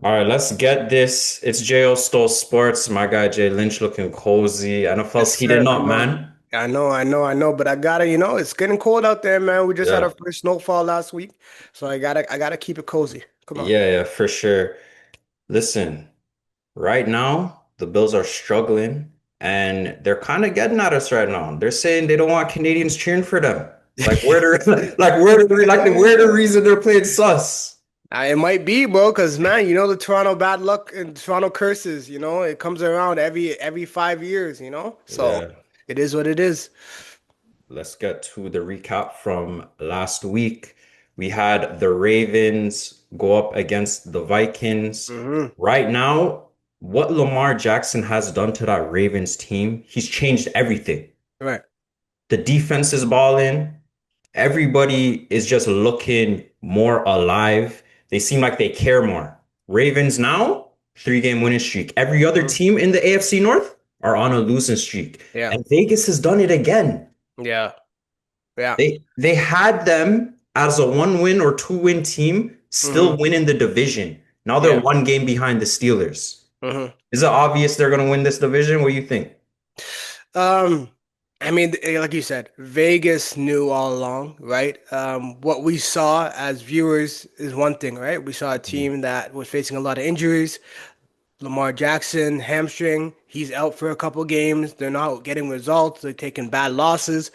All right, let's get this. It's Jayo Stole Sports. My guy Jay Lynch looking cozy. Yes, NFL's heating sir. up, Come on. man. I know, but I gotta, it's getting cold out there, man. We just had our Yeah. first snowfall last week, so I gotta keep it cozy. Come on. Yeah, for sure. Listen, right now, the Bills are struggling and they're kind of getting at us right now. They're saying they don't want Canadians cheering for them. Like where they're where the reason they're playing sus. It might be, bro, because man, you know the Toronto bad luck and Toronto curses. It comes around every 5 years. So Yeah. it is what it is. Let's get to the recap from last week. We had the Ravens go up against the Vikings. Hmm. Right now, what Lamar Jackson has done to that Ravens team, he's changed everything. Right. The defense is balling. Everybody is just looking more alive. They seem like they care more. Ravens now, 3 game winning streak. Every other Mhm. team in the AFC North are on a losing streak. Yeah. And Vegas has done it again. Yeah. Yeah. They had them as a 1 win or 2 win team, still Hmm. winning the division. Now they're Yeah. 1 game behind the Steelers. Hmm. Is it obvious they're gonna win this division? What do you think? Um, I mean, like you said, Vegas knew all along, right? What we saw as viewers is one thing, right? We saw a team that was facing a lot of injuries. Lamar Jackson, hamstring, he's out for a couple games. They're not getting results. They're taking bad losses.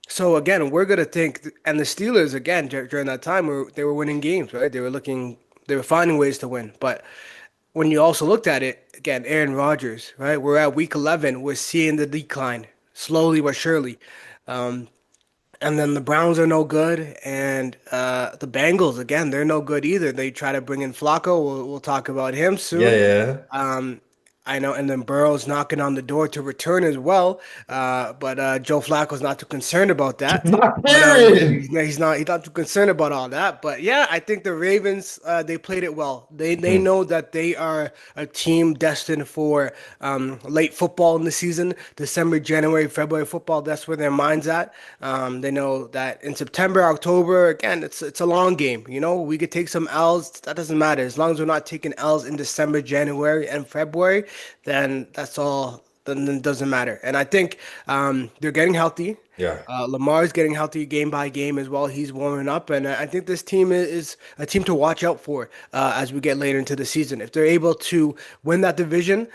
So again, we're gonna think, and the Steelers again during that time they were winning games, right? They were finding ways to win. But when you also looked at it, again, Aaron Rodgers, right? We're at week 11. We're seeing the decline slowly but surely. Um, and then the Browns are no good, and the Bengals again, they're no good either. They try to bring in Flacco. We'll talk about him Yeah, soon. yeah. Um, I know, and then Burrow's knocking on the door to return as well. But Joe Flacco's not too concerned about He's that. not But caring. he's not too concerned about all that. But yeah, I think the Ravens they played it well. They Mhm. know that they are a team destined for late football in the season, December, January, February football. That's where their mind's at. They know that in September, October, again, it's a long game. We could take some L's. That doesn't matter as long as we're not taking L's in December, January, and February. Then that's all. Then it doesn't matter. And I think they're getting healthy. Yeah. Lamar's getting healthy game by game as well. He's warming up, and I think this team is a team to watch out for as we get later into the season. If they're able to win that division,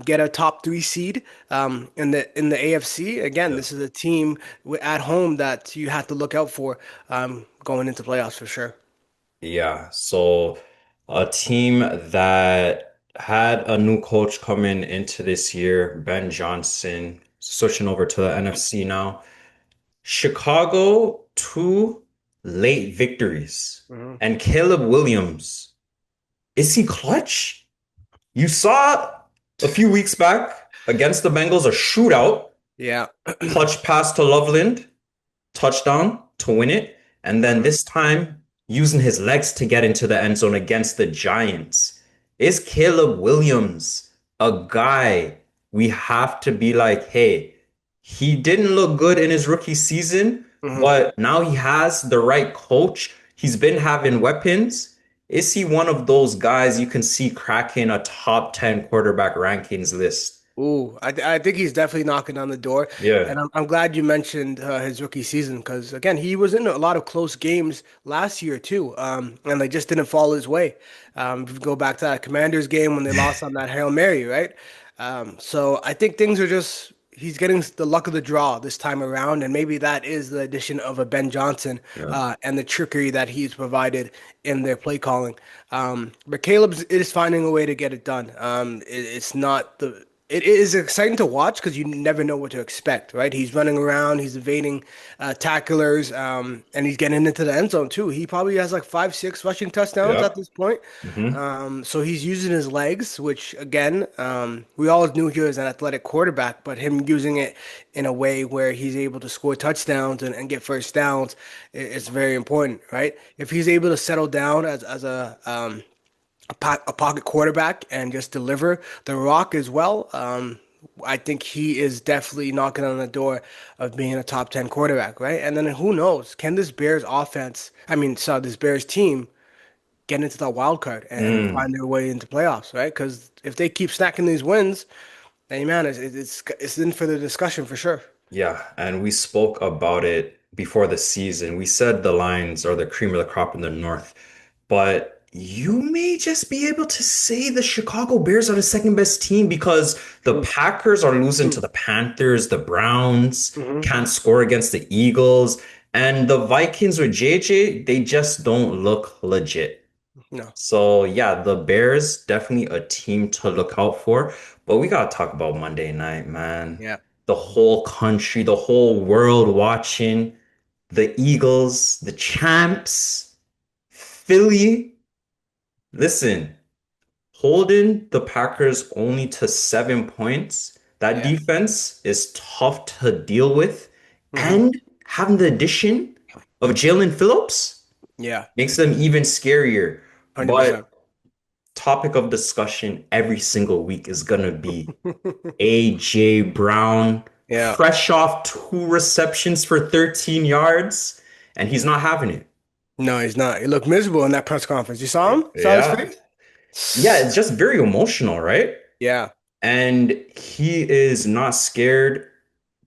get a top three seed in the AFC, again, Yeah. this is a team at home that you have to look out for going into playoffs for sure. Yeah. So a team that had a new coach coming into this year, Ben Johnson, switching over to the NFC now. Chicago, 2 late victories. Hmm. And Caleb Williams, is he clutch? You saw a few weeks back against the Bengals, a shootout, Yeah. clutch pass to Loveland, touchdown to win it. And then Mhm. this time, using his legs to get into the end zone against the Giants. Is Caleb Williams a guy we have to be like, hey, he didn't look good in his rookie season, Mhm. but now he has the right coach. He's been having weapons. Is he one of those guys you can see cracking a top 10 quarterback rankings list? Ooh, I think he's definitely knocking on the door, and Yeah. I'm glad you mentioned his rookie season because again, he was in a lot of close games last year too, and they just didn't fall his way. If you go back to that Commanders game when they lost on that Hail Mary, right? So I think things are just he's getting the luck of the draw this time around, and maybe that is the addition of a Ben Johnson Yeah. and the trickery that he's provided in their play calling. But Caleb's is finding a way to get it done. It's not the it is exciting to watch because you never know what to expect, right? He's running around, he's evading tacklers, and he's getting into the end zone too. He probably has like 5, 6 rushing touchdowns at Yep. this point. Hmm. So he's using his legs, which again, we always knew he was an athletic quarterback, but him using it in a way where he's able to score touchdowns and get first downs is very important, right? If he's able to settle down as a pocket quarterback and just deliver the rock as well. I think he is definitely knocking on the door of being a top 10 quarterback, right? And then who knows? Can this Bears offense, I mean, sorry, this Bears team get into that wild card and Mm. find their way into playoffs, right? Because if they keep snacking these wins, then man, it's in for the discussion for sure. Yeah, and we spoke about it before the season. We said the Lions are the cream of the crop in the North, but you may just be able to say the Chicago Bears are the second best team because the Packers are losing to the Panthers, the Browns Mm-hmm. can't score against the Eagles, and the Vikings with JJ, they just don't look legit. No, So yeah, the Bears definitely a team to look out for. But we gotta talk about Monday night, man. yeah, The whole country, the whole world watching the Eagles, the champs, Philly. Listen, holding the Packers only to 7 points. That yeah, defense is tough to deal with, hmm and having the addition of Jalen Phillips yeah, makes them even scarier. 100%. But topic of discussion every single week is gonna be AJ Brown, Yeah. fresh off 2 receptions for 13 yards, and he's not having it. No, he's not. He looked miserable in that press conference. You saw him? Saw his Yeah. face? Yeah, it's just very emotional, right? Yeah, And he is not scared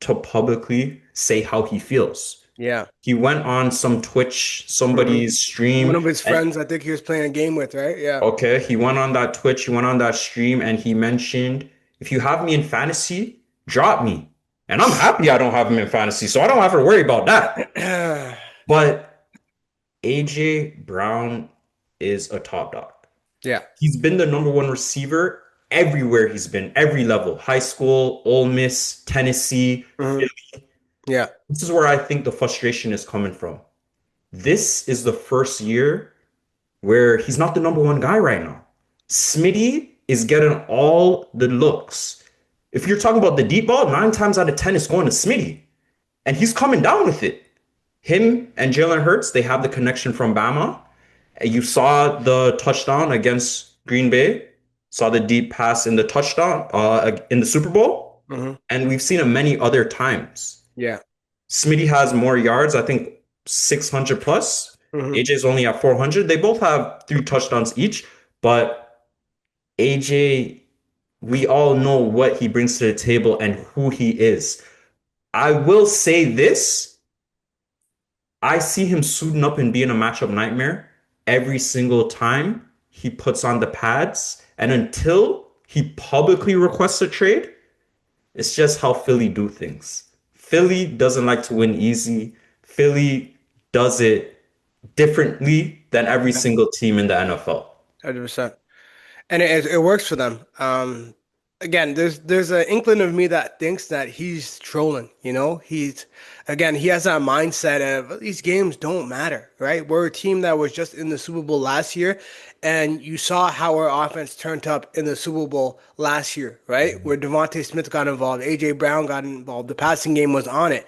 to publicly say how he feels. yeah. He went on some Twitch, hmm somebody's One stream, of his and friends, I think he was playing a game with, right? Yeah. okay, he went on that Twitch, he went on that stream, and he mentioned, if you have me in fantasy, drop me. And I'm happy I don't have him in fantasy, so I don't have to worry about that. But AJ Brown is a top dog. Yeah. He's been the number one receiver everywhere he's been, every level, high school, Ole Miss, Tennessee. hmm Yeah. This is where I think the frustration is coming from. This is the first year where he's not the number one guy right now. Smitty is getting all the looks. If you're talking about the deep ball, 9 times out of 10 is going to Smitty, and he's coming down with it. Him and Jalen Hurts, they have the connection from Bama. You saw the touchdown against Green Bay, saw the deep pass in the touchdown in the Super Bowl, hmm and we've seen it many other times. Yeah. Smitty has more yards, I think 600 plus. hmm AJ's only at 400. They both have 3 touchdowns each, but AJ, we all know what he brings to the table and who he is. I will say this, I see him suiting up and being a matchup nightmare every single time he puts on the pads. And until he publicly requests a trade, it's just how Philly do things. Philly doesn't like to win easy. Philly does it differently than every Yeah. single team in the NFL. 100%. And it works for them. Again, there's an inkling of me that thinks that he's trolling. He has that mindset of these games don't matter, right? We're a team that was just in the Super Bowl last year, and you saw how our offense turned up in the Super Bowl last year, right? Where Devontae Smith got involved, AJ Brown got involved, the passing game was on it.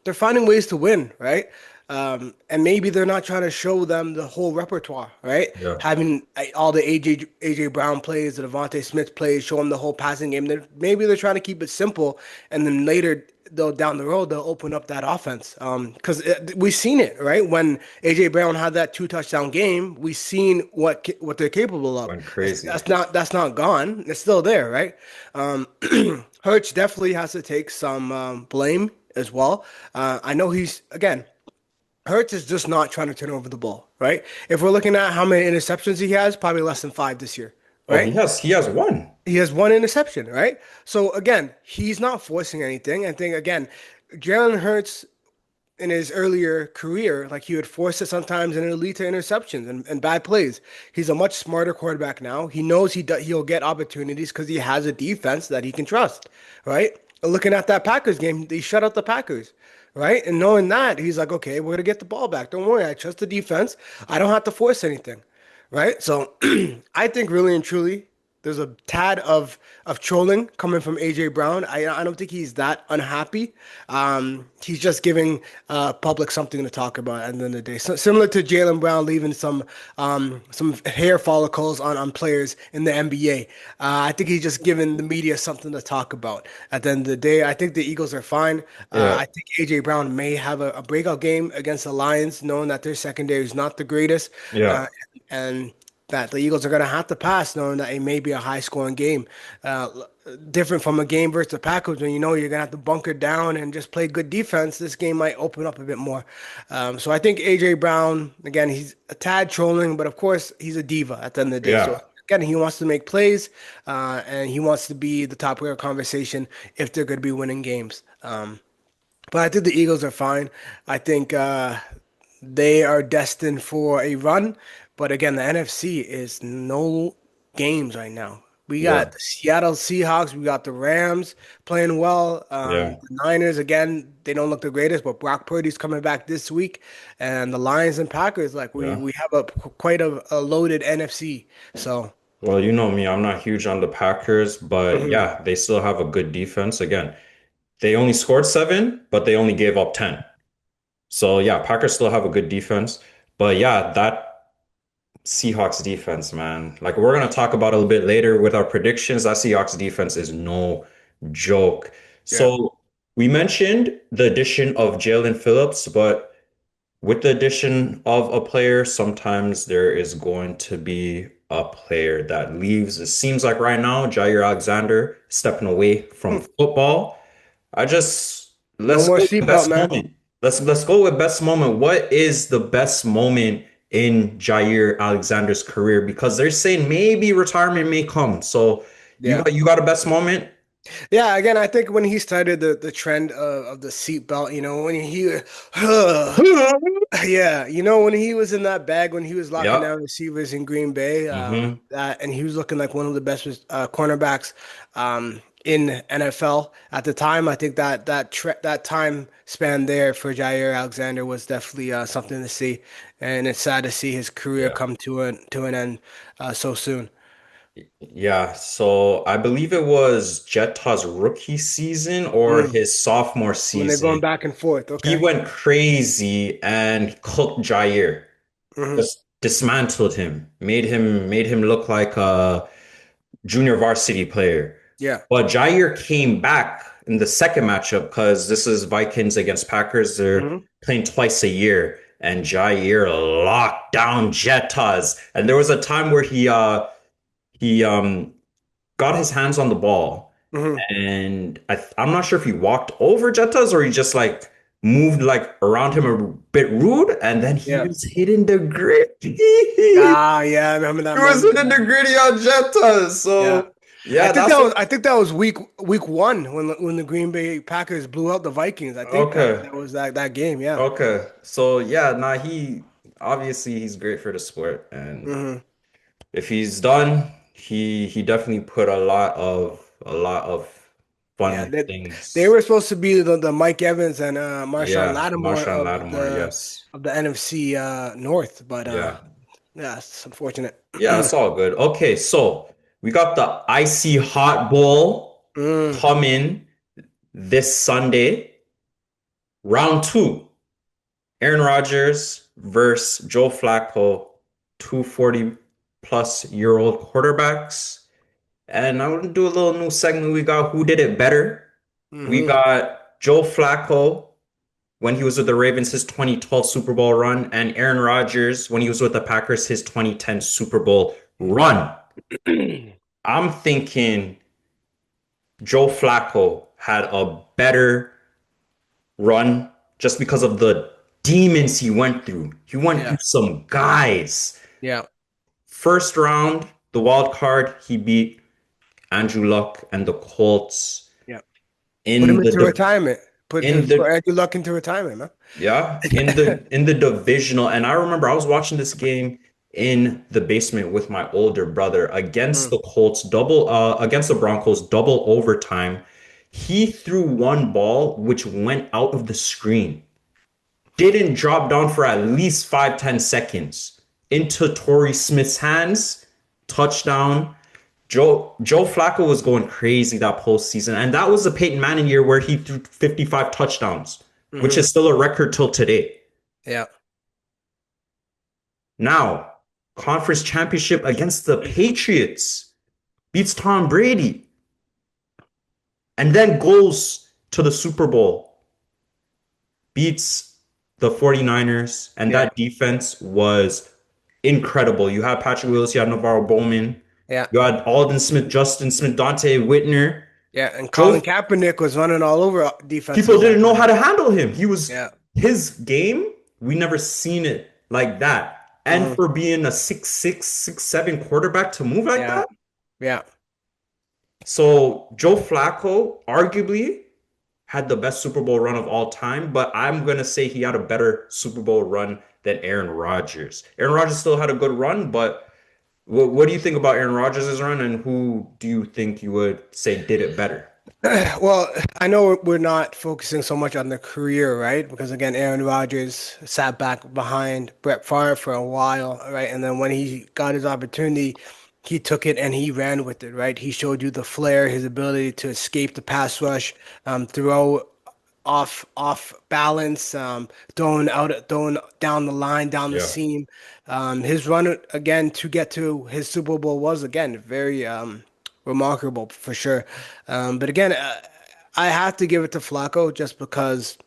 They're finding ways to win, right? And maybe they're not trying to show them the whole repertoire, right? Yeah. Having all the AJ Brown plays, the Devontae Smith plays, show them the whole passing game. Maybe they're trying to keep it simple, and then later they'll down the road they'll open up that offense. Because we've seen it, right? When AJ Brown had that 2 touchdown game, we've seen what they're capable of. Went crazy. That's not gone. It's still there, right? Um, Hurts definitely has to take some blame as well. I know he's again. Hurts is just not trying to turn over the ball, right? If we're looking at how many interceptions he has, probably less than five this year, Oh, right? he has one. He has one interception, right? So again, he's not forcing anything. I think again, Jalen Hurts in his earlier career, like he would force it sometimes and it'll lead to interceptions and bad plays. He's a much smarter quarterback now. He knows he'll get opportunities because he has a defense that he can trust, right? Looking at that Packers game, they shut out the Packers, right? And knowing that, he's like, okay, we're gonna get the ball back. Don't worry, I trust the defense. I don't have to force anything, right? So I think really and truly. there's a tad of trolling coming from AJ Brown. I don't think he's that unhappy. He's just giving public something to talk about at the end of the day. So, similar to Jaylen Brown leaving some hair follicles on players in the NBA. I think he's just giving the media something to talk about. At the end of the day, I think the Eagles are fine. Yeah, I think AJ Brown may have a breakout game against the Lions, knowing that their secondary is not the greatest. yeah, Uh, and that the Eagles are going to have to pass, knowing that it may be a high-scoring game. Uh, Different from a game versus the Packers, when you know you're going to have to bunker down and just play good defense. This game might open up a bit more. So I think AJ Brown, again, he's a tad trolling, but of course he's a diva at the end of the day. So yeah, again, he wants to make plays, and he wants to be the top player conversation if they're going to be winning games. But I think the Eagles are fine. I think they are destined for a run. But again, the NFC is no games right now. We yeah, got the Seattle Seahawks, we got the Rams playing well. yeah, The Niners, again, they don't look the greatest, but Brock Purdy's coming back this week. And the Lions and Packers, like we yeah. we have quite a loaded NFC. So, Well, you know me, I'm not huge on the Packers, but mhm, yeah, they still have a good defense. Again, they only scored seven, but they only gave up 10. So yeah, Packers still have a good defense. But yeah, that Seahawks defense, man. Like we're gonna talk about it a little bit later with our predictions. That Seahawks defense is no joke. yeah. So we mentioned the addition of Jalen Phillips, but with the addition of a player, sometimes there is going to be a player that leaves. It seems like right now, Jair Alexander stepping away from Hmm. football. I just No let's more go with seatbelt, best man. moment. Let's go with best moment. What is the best moment in Jair Alexander's career? Because they're saying maybe retirement may come. So Yeah. you got a best moment? Yeah, again, I think when he started the trend of the seatbelt, when he, yeah, when he was in that bag when he was locking Yep. down receivers in Green Bay, Hmm. that and he was looking like one of the best cornerbacks in NFL at the time. I think that time span there for Jair Alexander was definitely something to see, and it's sad to see his career Yeah. come to an end so soon. Yeah. So I believe it was Jetta's rookie season or Mm, his sophomore when they're going season. back and forth, He okay. went crazy and cooked Jair. Hmm. Just dismantled him, made him look like a junior varsity player. Yeah. But Jair came back in the second matchup because this is Vikings against Packers. They're Hmm. playing twice a year, and Jair locked down Jettas. And there was a time where he got his hands on the ball, Hmm. and I'm not sure if he walked over Jettas or he just like moved like around him a bit rude, and then he Yeah. was hitting the gritty. Ah, yeah, I remember that He was moment. hitting the gritty on Jettas. Yeah. So I yeah, think that's that was what. I think that was week one when the Green Bay Packers blew out the Vikings. I think that Okay. that was that game. Yeah. Okay. So yeah, nah, he obviously he's great for the sport, and Hmm. if he's done, he definitely put a lot of Yeah. fun They things. were supposed to be the Mike Evans and Marshawn Yeah, Lattimore Marshawn of Lattimore, the yes. of the NFC North, but Yeah. yeah, it's unfortunate. Yeah, it's all good. Okay, so we got the icy hot bowl Mm, coming this Sunday. Round two. Aaron Rodgers versus Joe Flacco, 240 plus year old quarterbacks. And I want to do a little new segment. We got Who Did It Better? We hmm. got Joe Flacco when he was with the Ravens, his 2012 Super Bowl run, and Aaron Rodgers when he was with the Packers, his 2010 Super Bowl run. I'm thinking Joe Flacco had a better run just because of the demons he went through. He went through Yeah. some guys. Yeah. First round, the wild card, he beat Andrew Luck and the Colts Yeah. Put him in into retirement. in Put the Andrew Luck into retirement, yeah, in the divisional. And I remember I was watching this game in the basement with my older brother against man. the Colts, against the Broncos, double overtime. He threw one ball which went out of the screen, didn't drop down for at least 5, 10 seconds into Torrey Smith's hands. Touchdown. Joe Flacco was going crazy that postseason, and that was the Peyton Manning year where he threw 55 touchdowns, which Hmm. is still a record till today. Yeah. Now, conference championship against the Patriots, beats Tom Brady, and then goes to the Super Bowl, beats the 49ers, and Yeah. that defense was incredible. You had Patrick Willis, you had Navarro Bowman, Yeah. you had Alden Smith, Justin Smith, Dante Whitner. Yeah. And Colin Joe, Kaepernick was running all over people defenses that didn't know how time. to handle him. He was Yeah. his game. We never seen it like that. And Hmm. for being a 6'6", 6'7" quarterback to move like Yeah. that. Yeah. So Joe Flacco arguably had the best Super Bowl run of all time, but I'm gonna say he had a better Super Bowl run than Aaron Rodgers. Aaron Rodgers still had a good run, but what do you think about Aaron Rodgers' run, and who do you think you would say did it better? Well, I know we're not focusing so much on the career, right? Because again, Aaron Rodgers sat back behind Brett Favre for a while, right? And then when he got his opportunity, he took it and he ran with it, right? He showed you the flair, his ability to escape the pass rush, throw off balance, throwing down the line, down the Yeah. seam. His run again to get to his Super Bowl was again very remarkable for sure. But again, I have to give it to Flacco just because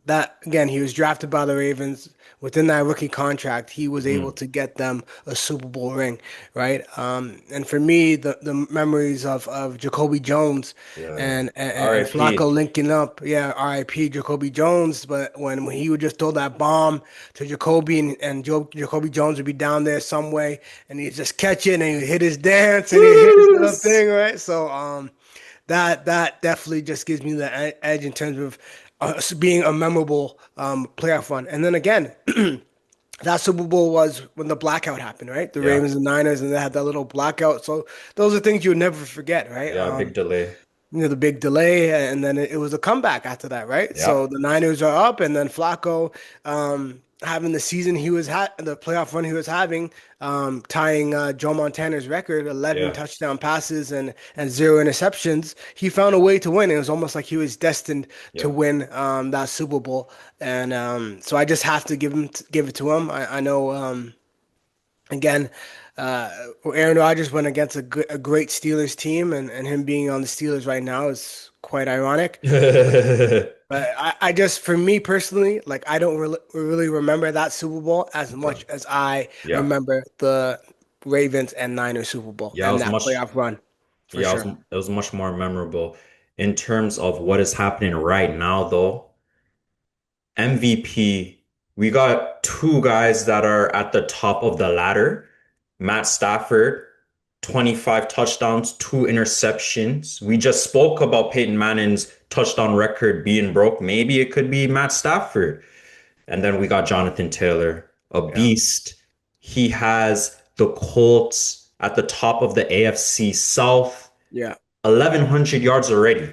that again, he was drafted by the Ravens. Within that rookie contract, he was able Mhm. to get them a Super Bowl ring, right? And for me, the memories of Jacoby Jones Yeah. and Flacco R.I.P. linking up, yeah, R.I.P. Jacoby Jones. But when he would just throw that bomb to Jacoby and Jacoby Jones would be down there some way, and he'd just catch it and he'd hit his dance and he'd hit his little Yes. thing, right? So that definitely just gives me the edge in terms of being a memorable playoff run. And then again, that Super Bowl was when the blackout happened, right? The Yeah. Ravens and Niners, and they had that little blackout. So those are things you would never forget, right? Yeah. Big delay. The big delay, and then it was a comeback after that, right? Yeah. So the Niners are up, and then Flacco, having the season he was the playoff run he was having, tying Joe Montana's record, 11 Yeah. touchdown passes and zero interceptions. He found a way to win. It was almost like he was destined to Yeah. win that Super Bowl, and so I just have to give it to him. I know. Again, uh, Aaron Rodgers went against a great Steelers team, and him being on the Steelers right now is quite ironic. But I just, for me personally, like I don't really remember that Super Bowl as Okay. much as I Yeah. remember the Ravens and Niners Super Bowl Yeah. It and was that much. playoff run for Yeah. sure. It was much more memorable in terms of what is happening right now, though. MVP, we got two guys that are at the top of the ladder. Matt Stafford, 25 touchdowns, two interceptions. We just spoke about Peyton Manning's touchdown record being broke. Maybe it could be Matt Stafford. And then we got Jonathan Taylor, a Yeah, beast. He has the Colts at the top of the AFC South, yeah. 1,100 yards already,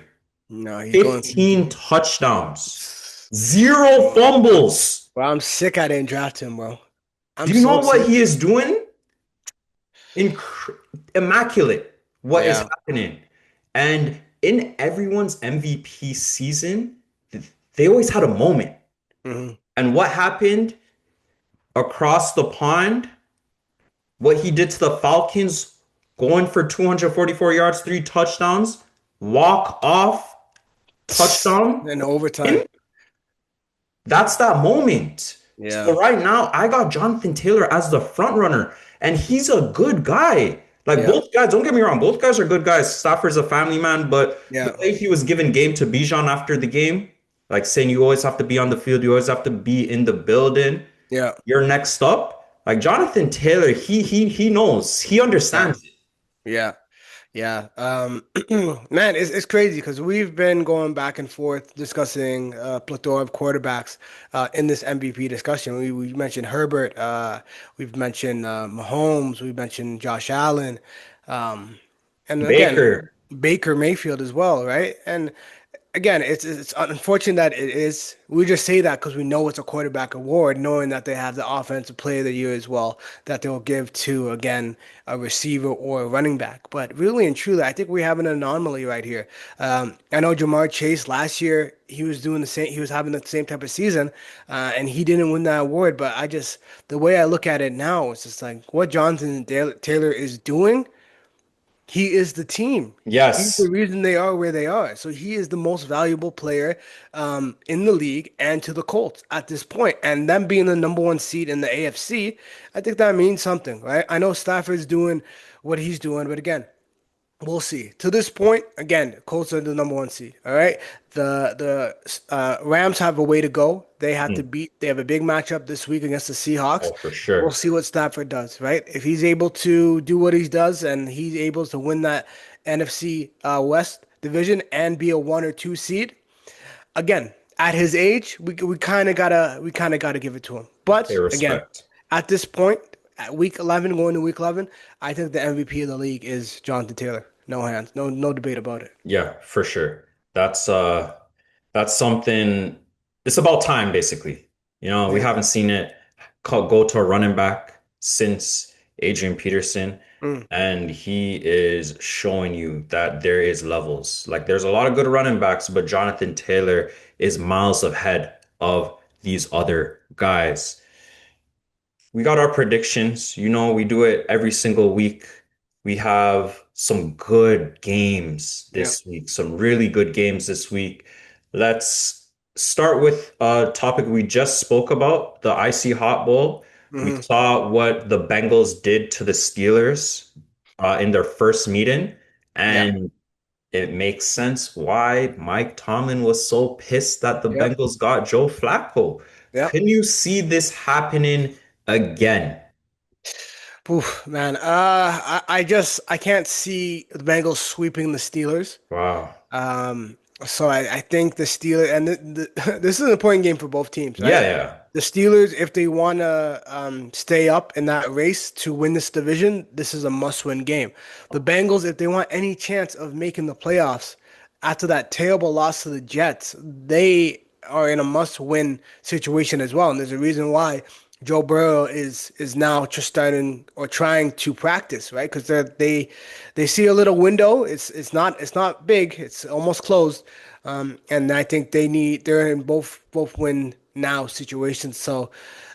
No, he's going. 15 touchdowns, zero Well, fumbles. I'm sick I didn't draft him, bro. I'm Do you so know what sick. he is doing? Immaculate. What is Yeah. happening? And in everyone's MVP season, they always had a moment. Hmm. And what happened across the pond, what he did to the Falcons, going for 244 yards, three touchdowns, walk off touchdown. In overtime. That's that moment. So Yeah. right now, I got Jonathan Taylor as the front runner, and he's a good guy. Like Yeah. both guys, don't get me wrong, both guys are good guys. Stafford's a family man, but the Yeah. way he was giving game to Bijan after the game, like saying you always have to be on the field, you always have to be in the building. Yeah. You're next up. Like Jonathan Taylor, he knows, he Yeah. understands it. Yeah. Yeah. Man, it's crazy because we've been going back and forth discussing plethora of quarterbacks in this MVP discussion. We mentioned Herbert, we've mentioned Mahomes, we've mentioned Josh Allen, um, and again, Baker, Baker Mayfield as well, right? And again, it's unfortunate that it is. We just say that because we know it's a quarterback award, knowing that they have the offensive player of the year as well, that they'll give to again a receiver or a running back. But really and truly, I think we have an anomaly right here. I know Jamar Chase last year he was doing the same. He was having the same type of season, and he didn't win that award. But I just the way I look at it now, it's just like what Taylor is doing. He is the team. He's the Yes. reason they are where they are. So he is the most valuable player in the league and to the Colts at this point. And them being the number one seed in the AFC, I think that means something, right? I know Stafford's doing what he's doing, but again, we'll see. To this point, again, Colts are the number one seed. All right. The Rams have a way to go. They have to Mm. beat. They have a big matchup this week against the Seahawks. Oh, for We'll sure. see what Stafford does. Right. If he's able to do what he does and he's able to win that NFC West division and be a one or two seed, again, at his age, we kind of gotta give it to him. Pay But again, respect. at this point, at week 11, going to week 11, I think the MVP of the league is Jonathan Taylor. No hands, no debate about it. Yeah, for sure. That's that's something it's about time basically. We Yeah. haven't seen it go to a running back since Adrian Peterson, Mm, and he is showing you that there is levels. Like there's a lot of good running backs, but Jonathan Taylor is miles ahead of these other guys. We got our predictions. We do it every single week. We have some good games yeah. this week, some really good games this week. Let's start with a topic we just spoke about, the Icy Hot Bowl. We Hmm. saw what the Bengals did to the Steelers in their first meeting, Yeah. and it makes sense why Mike Tomlin was so pissed that the Yep. Bengals got Joe Flacco. Yep. Can you see this happening again? Oof, man. I can't see the Bengals sweeping the Steelers. Wow. So I think the Steelers, and this is an important game for both teams, Yeah, right? yeah. The Steelers, if they want to stay up in that race to win this division, this is a must-win game. The Bengals, if they want any chance of making the playoffs after that terrible loss to the Jets, they are in a must-win situation as well. And there's a reason why Joe Burrow is now just starting or trying to practice, right? Because they see a little window. It's not big. It's almost closed, and I think they're in both win now situations. So,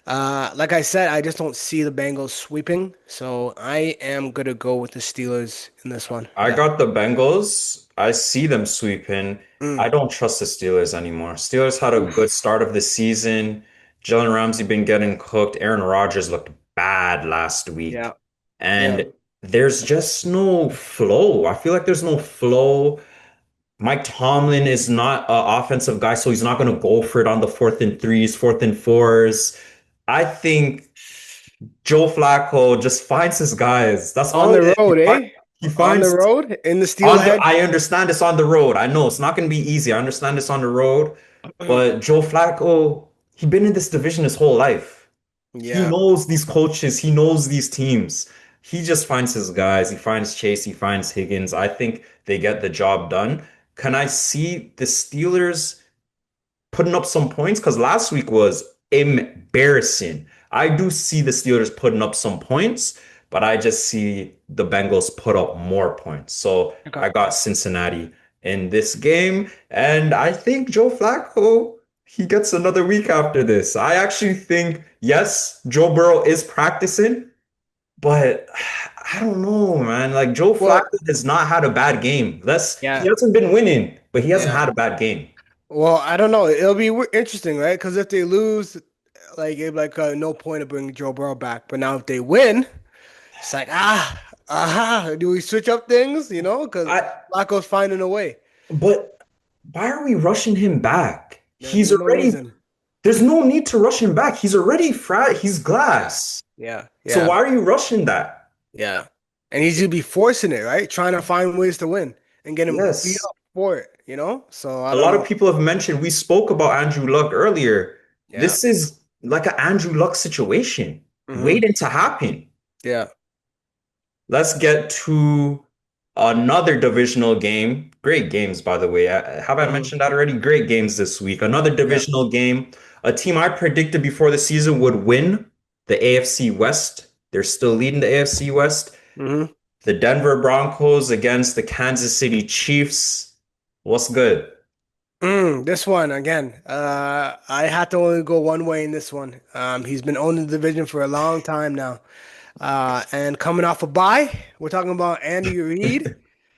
like I said, I just don't see the Bengals sweeping. So I am gonna go with the Steelers in this one. I Yeah. got the Bengals. I see them sweeping. I Mm. don't trust the Steelers anymore. Steelers had a good start of the season. Jalen Ramsey been getting cooked. Aaron Rodgers looked bad last week. Yeah. Yeah. And there's just no flow. I feel like there's no flow. Mike Tomlin is not an offensive guy, so he's not going to go for it on the fourth and threes, fourth and fours. I think Joe Flacco just finds his guys. That's On all it the is. road, eh? He On the finds road in the on the. Steelhead. I understand it's on the road. I know it's not going to be easy. I understand it's on the road, but Joe Flacco, he been in this division his whole life. He Yeah. knows these coaches. He knows these teams. He just finds his guys. He finds Chase. He finds Higgins. I think they get the job done. Can I see the Steelers putting up some points? Because last week was embarrassing. I do see the Steelers putting up some points, but I just see the Bengals put up more points. So Okay. I got Cincinnati in this game, and I think Joe Flacco, he gets another week after this. I actually think, yes, Joe Burrow is practicing, but I don't know, man. Like Joe Flacco Well, has not had a bad game. He yeah. hasn't been winning, but he hasn't Yeah. had a bad game. Well, I don't know. It'll be interesting, right? Because if they lose, like, it'd be like no point of bringing Joe Burrow back. But now if they win, it's like aha. Do we switch up things? Because I Flacco's finding a way. But why are we rushing him back? Yeah, there's no reason. There's no need to rush him back. He's already he's Yeah, glass. yeah, So yeah, why are you rushing that? yeah. And he's gonna be forcing it, right? Trying to find ways to win and get him beat Yes. up for it. So I A don't lot of know. people have mentioned, we spoke about Andrew Luck earlier. Yeah. This is like an Andrew Luck situation Hmm. waiting to happen. Yeah. Let's get to Another divisional game. Great games, by the way. Have I Hmm. mentioned that already? Great games this week. Another Yeah. divisional game. A team I predicted before the season would win the AFC West. They're still leading the AFC West. Hmm. The Denver Broncos against the Kansas City Chiefs. What's good? This one again. I had to only go one way in this one. He's been owning the division for a long time now. And coming off a bye, we're talking about Andy Reid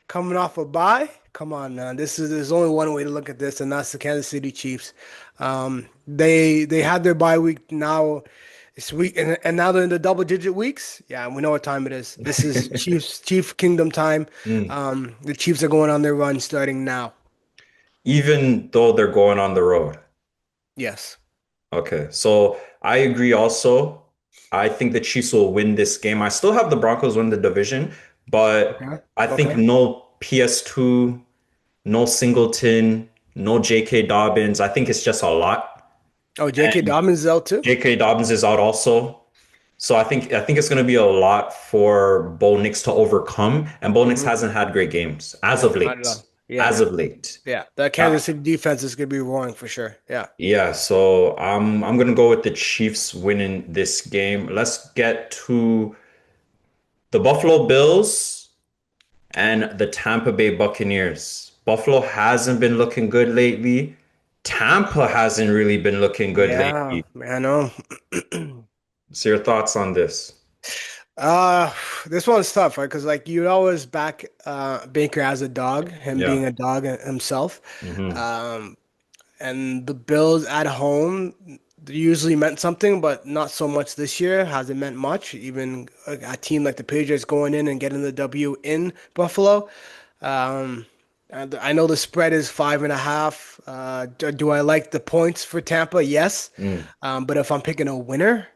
coming off a bye. Come on, man. There's only one way to look at this, and that's the Kansas City Chiefs. They had their bye week now. It's week and now they're in the double digit weeks. Yeah, we know what time it is. This is Chief Kingdom time. Mm. The Chiefs are going on their run starting now. Even though they're going on the road. Yes. Okay, so I agree also. I think the Chiefs will win this game. I still have the Broncos win the division, but Okay. I think Okay. no PS2, no Singleton, no J.K. Dobbins. I think it's just a lot. Oh, J.K. And Dobbins is out too? J.K. Dobbins is out also. So I think it's going to be a lot for Bo Nix to overcome. And Bo Nix Hmm. hasn't had great games as of No, not at late. all. Yeah. As of late. Yeah. The Uh, Kansas City defense is gonna be roaring for sure. Yeah. Yeah, so I'm gonna go with the Chiefs winning this game. Let's get to the Buffalo Bills and the Tampa Bay Buccaneers. Buffalo hasn't been looking good lately. Tampa hasn't really been looking good Yeah, lately. I know. So your thoughts on this? Uh, this one's tough, right? Because like you always back Baker as a dog, him Yeah. being a dog himself. Hmm. Um, and the Bills at home usually meant something, but not so much this year. Hasn't meant much. Even a team like the Patriots going in and getting the W in Buffalo. Um, and I know the spread is 5.5. Do I like the points for Tampa? Yes. Mm. But if I'm picking a winner.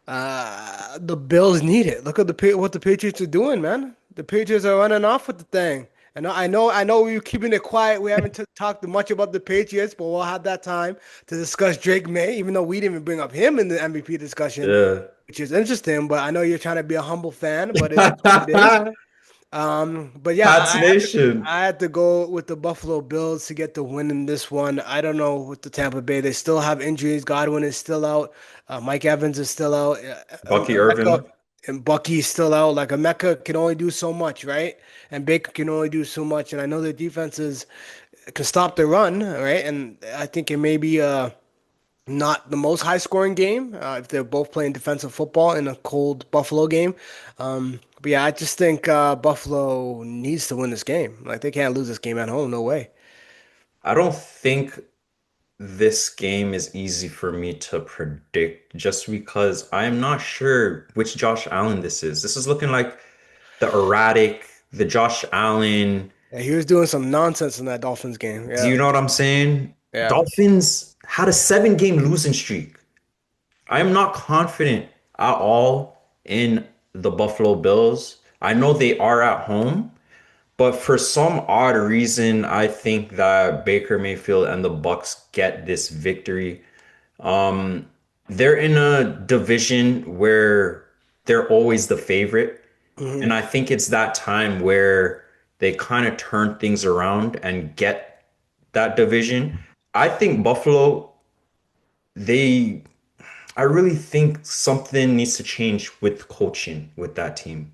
The Bills need it. Look at what the Patriots are doing, man. The Patriots are running off with the thing. And I know we're keeping it quiet. We haven't talked much about the Patriots, but we'll have that time to discuss Drake May, even though we didn't even bring up him in the MVP discussion, Yeah. which is interesting. But I know you're trying to be a humble fan, but it is what it is. But yeah, Pats Nation. I had to go with the Buffalo Bills to get the win in this one. I don't know with the Tampa Bay. They still have injuries. Godwin is still out. Mike Evans is still out. Bucky Emeka Irvin. and Bucky is still out. Like Emeka can only do so much, right? And Baker can only do so much. And I know the defenses can stop the run, right? And I think it may be not the most high scoring game if they're both playing defensive football in a cold Buffalo game. But yeah, I just think Buffalo needs to win this game. Like they can't lose this game at home. No way. I don't think this game is easy for me to predict just because I am not sure which Josh Allen this is. This is looking like the erratic, the Josh Allen. Yeah, he was doing some nonsense in that Dolphins game. Do Yeah, you know what I'm saying? yeah. Dolphins had a 7 game losing streak. I am not confident at all in the Buffalo Bills. I know they are at home, but for some odd reason, I think that Baker Mayfield and the Bucks get this victory. Um, they're in a division where they're always the favorite. Hmm. And I think it's that time where they kind of turn things around and get that division. I think Buffalo, they, I really think something needs to change with coaching with that team.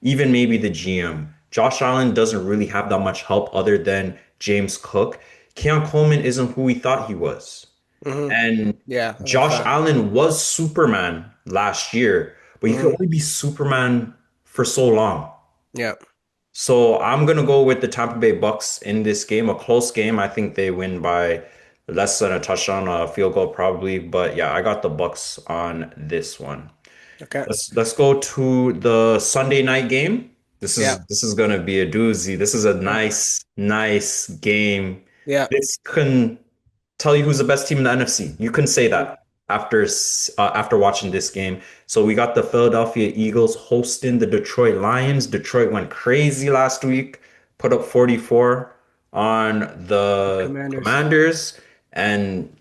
Even maybe the GM. Josh Allen doesn't really have that much help other than James Cook. Keon Coleman isn't who we thought he was. Hmm. And Yeah, that's a Josh fact. Allen was Superman last year, but you can Hmm. only be Superman for so long. Yeah. So I'm gonna go with the Tampa Bay Bucks in this game, a close game. I think they win by less than a touchdown, a field goal probably. But yeah, I got the Bucks on this one. Okay. Let's go to the Sunday night game. This Yeah. is this is gonna be a doozy. This is a Yeah. nice game. Yeah. This can tell you who's the best team in the NFC. You can say Mhm. that after watching this game. So we got the Philadelphia Eagles hosting the Detroit Lions. Detroit went crazy last week, put up 44 on the Commanders. Commanders, and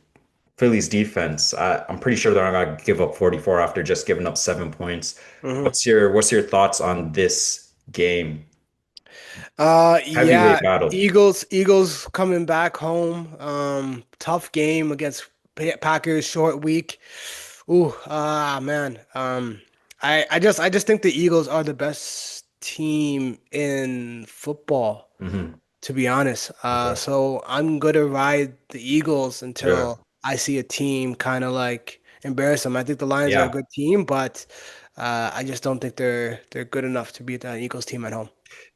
Philly's defense. I'm pretty sure they're not gonna give up 44 after just giving up 7 points. Hmm. What's your thoughts on this game? Yeah, Heavyweight battle. Eagles coming back home. Tough game against Packers, short week. Ooh, man. I just think the Eagles are the best team in football, Hmm. to be honest. Okay. So I'm gonna ride the Eagles Yeah. until I see a team kind of like embarrass them. I think the Lions are a Yeah. good team, but I just don't think they're good enough to beat the Eagles team at home.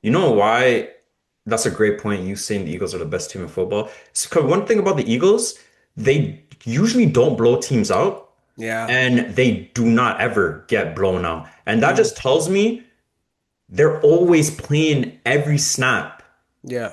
You know why? That's a great point. You saying the Eagles are the best team in football. It's 'cause one thing about the Eagles, they usually don't blow teams out, Yeah. and they do not ever get blown out. And that Mhm. just tells me they're always playing every snap. Yeah.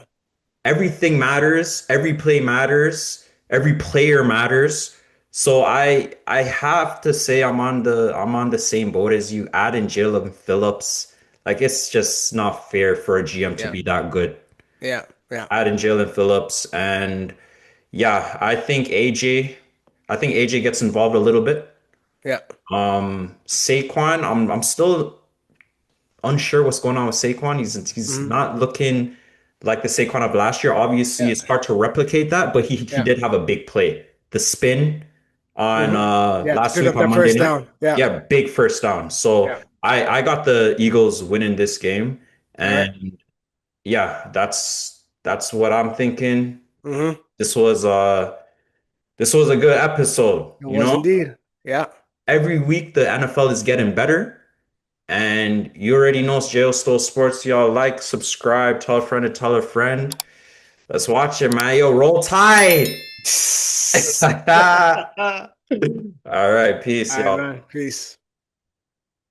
Everything matters, every play matters, every player matters. So I have to say I'm on the same boat as you. Add in Jalen Phillips. Like it's just not fair for a GM to Yeah. be that good. Yeah. Yeah. Add in Jalen Phillips and yeah, I think AJ gets involved a little bit. Yeah. Saquon, I'm still unsure what's going on with Saquon. He's Hmm. not looking like the Saquon of last year. Obviously, Yeah. it's hard to replicate that, but he Yeah. did have a big play. The spin on Hmm. Yeah. To last pick week up on that Monday first night. down. Yeah. Yeah, big first down. So Yeah. I got the Eagles winning this game. All right. And yeah, that's what I'm thinking. Hmm. This was uh this was a good episode, It you was know? indeed. Yeah. Every week the NFL is getting better. And you already know it's Jayo Stole Sports. Y'all like, subscribe, tell a friend to tell a friend. Let's watch it, man. Yo, roll tide. All All right, peace, right, y'all. man. Peace.